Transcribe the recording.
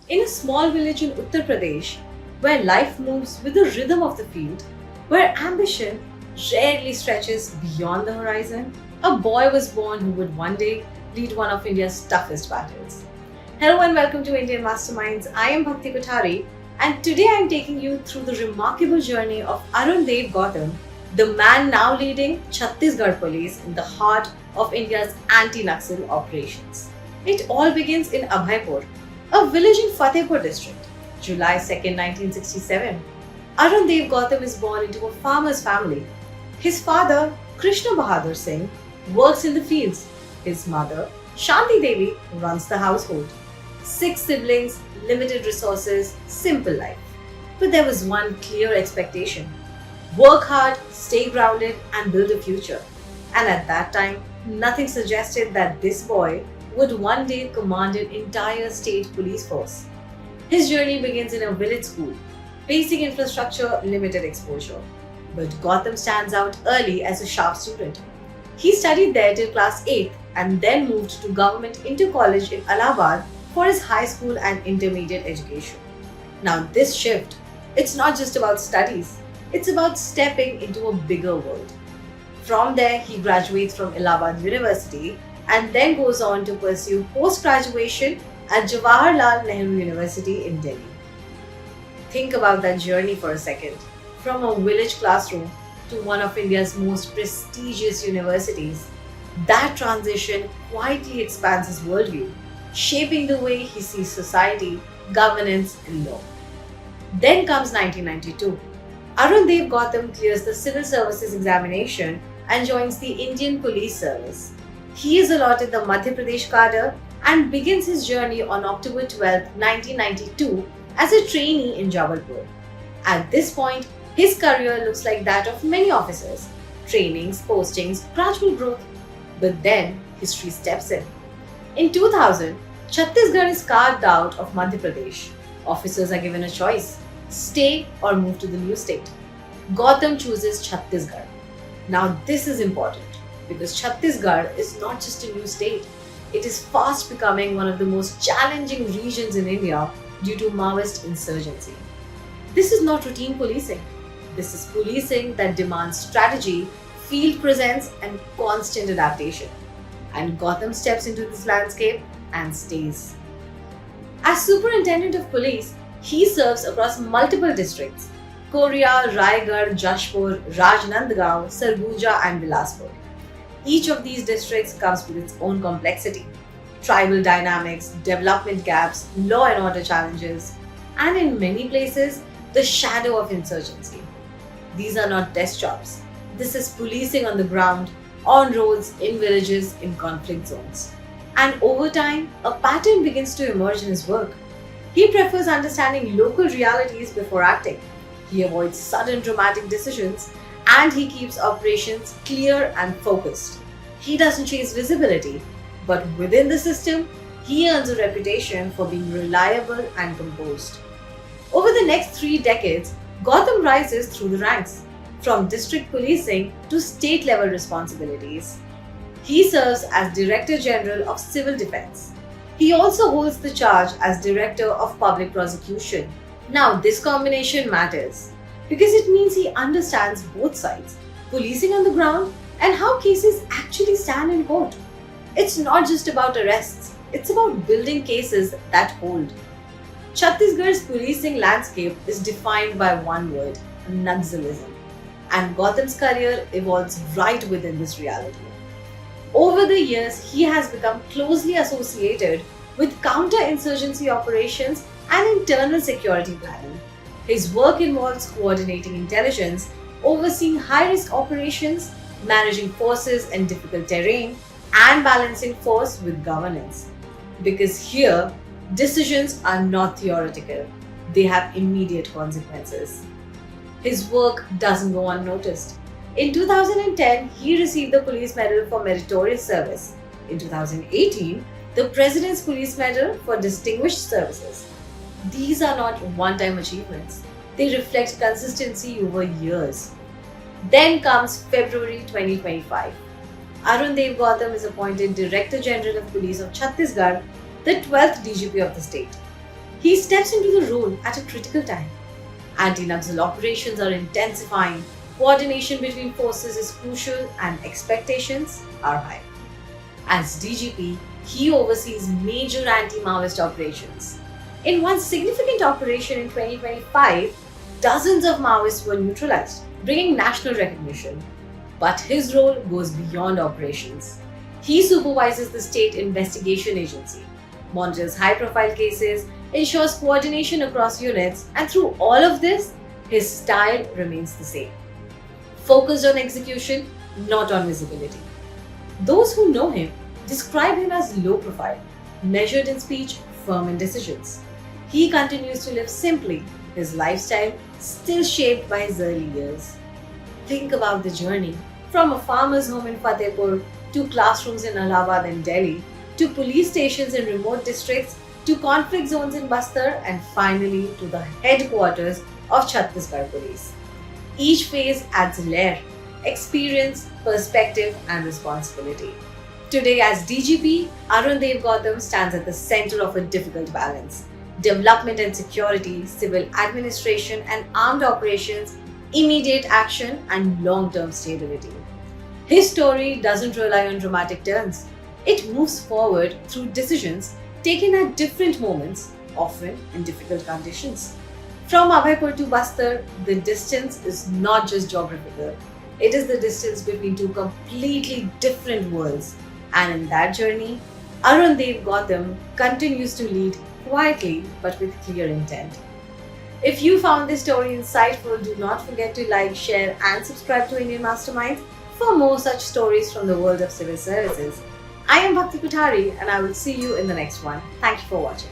In a small village in Uttar Pradesh, where life moves with the rhythm of the field, where ambition rarely stretches beyond the horizon, a boy was born who would one day lead one of India's toughest battles. Hello and welcome to Indian Masterminds. I am Bhakti Kothari, and today I am taking you through the remarkable journey of Arun Dev Gautam, the man now leading Chhattisgarh Police in the heart of India's anti-Naxal operations. It all begins in Abhaipur, a village in Fatehpur district, July 2nd, 1967. Arun Dev Gautam is born into a farmer's family. His father, Krishna Bahadur Singh, works in the fields. His mother, Shanti Devi, runs the household. 6 siblings, limited resources, simple life. But there was one clear expectation: work hard, stay grounded, and build a future. And at that time, nothing suggested that this boy would one day command an entire state police force. His journey begins in a village school. Basic infrastructure, limited exposure. But Gautam stands out early as a sharp student. He studied there till class 8th and then moved to Government Inter College in Allahabad for his high school and intermediate education. Now this shift, it's not just about studies, it's about stepping into a bigger world. From there, he graduates from Allahabad University and then goes on to pursue post-graduation at Jawaharlal Nehru University in Delhi. Think about that journey for a second. From a village classroom to one of India's most prestigious universities, that transition quietly expands his worldview, shaping the way he sees society, governance, and law. Then comes 1992. Arun Dev Gautam clears the civil services examination and joins the Indian Police Service. He is allotted the Madhya Pradesh cadre and begins his journey on October 12, 1992 as a trainee in Jabalpur. At this point, his career looks like that of many officers: trainings, postings, gradual growth. But then, history steps in. In 2000, Chhattisgarh is carved out of Madhya Pradesh. Officers are given a choice: stay or move to the new state. Gautam chooses Chhattisgarh. Now this is important because Chhattisgarh is not just a new state. It is fast becoming one of the most challenging regions in India due to Maoist insurgency. This is not routine policing. This is policing that demands strategy, field presence, and constant adaptation. And Gautam steps into this landscape and stays. As Superintendent of Police, he serves across multiple districts: Korea, Raigad, Jashpur, Rajnandgaon, Sarguja, and Bilaspur. Each of these districts comes with its own complexity: tribal dynamics, development gaps, law and order challenges, and in many places, the shadow of insurgency. These are not desk jobs. This is policing on the ground, on roads, in villages, in conflict zones. And over time, a pattern begins to emerge in his work. He prefers understanding local realities before acting. He avoids sudden dramatic decisions, and he keeps operations clear and focused. He doesn't chase visibility, but within the system, he earns a reputation for being reliable and composed. Over the next 3 decades, Gautam rises through the ranks, from district policing to state level responsibilities. He serves as Director General of Civil Defense. He also holds the charge as Director of Public Prosecution. Now, this combination matters because it means he understands both sides: policing on the ground and how cases actually stand in court. It's not just about arrests, it's about building cases that hold. Chhattisgarh's policing landscape is defined by one word: Naxalism. And Gautam's career evolves right within this reality. Over the years, he has become closely associated with counter-insurgency operations and internal security planning. His work involves coordinating intelligence, overseeing high-risk operations, managing forces in difficult terrain, and balancing force with governance. Because here, decisions are not theoretical, they have immediate consequences. His work doesn't go unnoticed. In 2010, he received the Police Medal for Meritorious Service. In 2018, the President's Police Medal for Distinguished Services. These are not one-time achievements. They reflect consistency over years. Then comes February 2025. Arun Dev Gautam is appointed Director General of Police of Chhattisgarh, the 12th DGP of the state. He steps into the role at a critical time. Anti-Naxal operations are intensifying, coordination between forces is crucial, and expectations are high. As DGP, he oversees major anti-Maoist operations. In one significant operation in 2025, dozens of Maoists were neutralized, bringing national recognition. But his role goes beyond operations. He supervises the state investigation agency, monitors high-profile cases, ensures coordination across units, and through all of this, his style remains the same. Focused on execution, not on visibility. Those who know him describe him as low profile, measured in speech, firm in decisions. He continues to live simply, his lifestyle still shaped by his early years. Think about the journey from a farmer's home in Fatehpur to classrooms in Allahabad and Delhi, to police stations in remote districts, to conflict zones in Bastar, and finally to the headquarters of Chhattisgarh Police. Each phase adds a layer, experience, perspective, and responsibility. Today, as DGP, Arun Dev Gautam stands at the center of a difficult balance: development and security, civil administration and armed operations, immediate action, and long-term stability. His story doesn't rely on dramatic turns. It moves forward through decisions taken at different moments, often in difficult conditions. From Abhaipur to Bastar, the distance is not just geographical. It is the distance between two completely different worlds. And in that journey, Arun Dev Gautam continues to lead quietly but with clear intent. If you found this story insightful, do not forget to like, share, and subscribe to Indian Masterminds for more such stories from the world of civil services. I am Bhakti Kothari, and I will see you in the next one. Thank you for watching.